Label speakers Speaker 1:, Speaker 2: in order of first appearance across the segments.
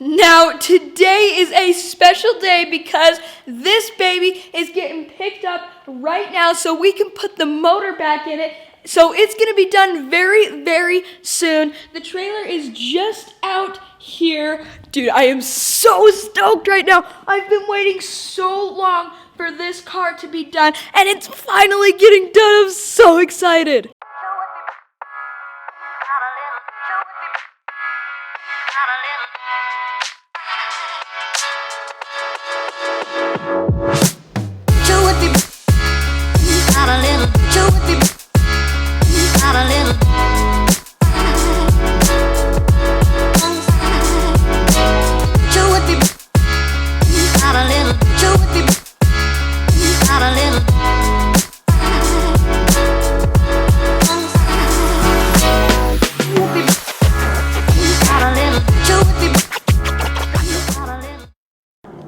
Speaker 1: Now, today is a special day because this baby is getting picked up right now so we can put the motor back in it. So it's going to be done very, very soon. The trailer is just out here. Dude, I am so stoked right now. I've been waiting so long for this car to be done, and it's finally getting done. I'm so excited.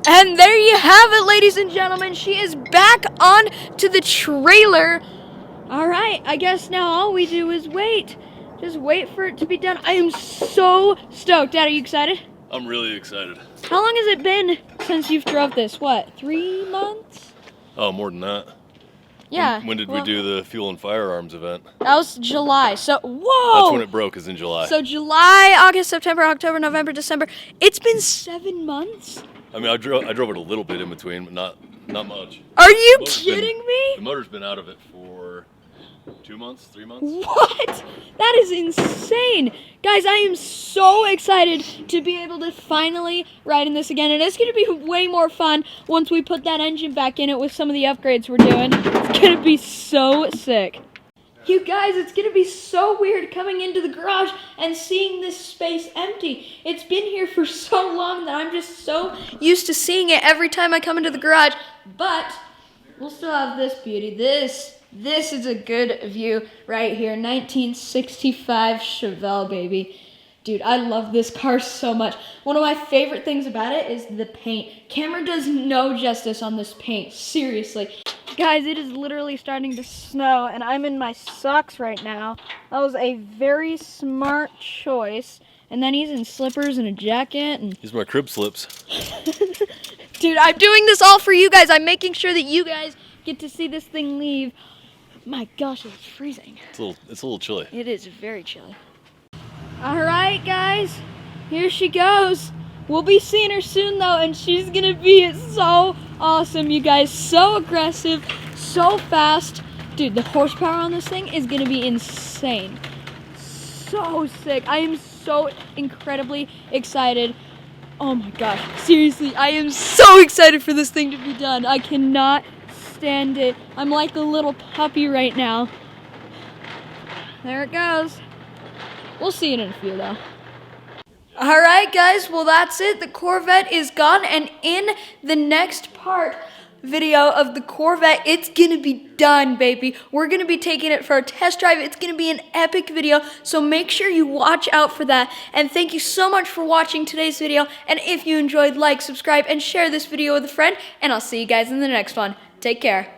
Speaker 1: And there you have it, ladies and gentlemen. She is back on to the trailer. All right, I guess now all we do is wait. Just wait for it to be done. I am so stoked. Dad, are you excited?
Speaker 2: I'm really excited.
Speaker 1: How long has it been since you've drove this? What, 3 months?
Speaker 2: Oh, more than that.
Speaker 1: Yeah.
Speaker 2: When did we do the fuel and firearms event?
Speaker 1: That was July. So, whoa.
Speaker 2: That's when it broke, is in July.
Speaker 1: So July, August, September, October, November, December. It's been 7 months?
Speaker 2: I mean, I drove it a little bit in between, but not much.
Speaker 1: Are you kidding me?
Speaker 2: The motor's been out of it for 2 months, 3 months.
Speaker 1: What? That is insane. Guys, I am so excited to be able to finally ride in this again. And it's going to be way more fun once we put that engine back in it with some of the upgrades we're doing. It's going to be so sick. You guys, it's going to be so weird coming into the garage and seeing this space empty. It's been here for so long that I'm just so used to seeing it every time I come into the garage. But we'll still have this beauty. This is a good view right here. 1965 Chevelle, baby. Dude, I love this car so much. One of my favorite things about it is the paint. Camera does no justice on this paint, seriously. Guys, it is literally starting to snow, and I'm in my socks right now. That was a very smart choice. And then he's in slippers and a jacket. And
Speaker 2: These are my crib slips.
Speaker 1: Dude, I'm doing this all for you guys. I'm making sure that you guys get to see this thing leave. My gosh, it's freezing.
Speaker 2: It's a little chilly.
Speaker 1: It is very chilly. All right, guys, here she goes. We'll be seeing her soon, though, and she's going to be so awesome, you guys. So aggressive, so fast. Dude, the horsepower on this thing is going to be insane. So sick. I am so incredibly excited. Oh, my gosh. Seriously, I am so excited for this thing to be done. I cannot stand it. I'm like a little puppy right now. There it goes. We'll see it in a few, though. All right, guys, well, that's it. The Corvette is gone, and in the next video of the Corvette, it's gonna be done, baby. We're gonna be taking it for a test drive. It's gonna be an epic video, so make sure you watch out for that. And thank you so much for watching today's video. And if you enjoyed, like, subscribe, and share this video with a friend. And I'll see you guys in the next one. Take care.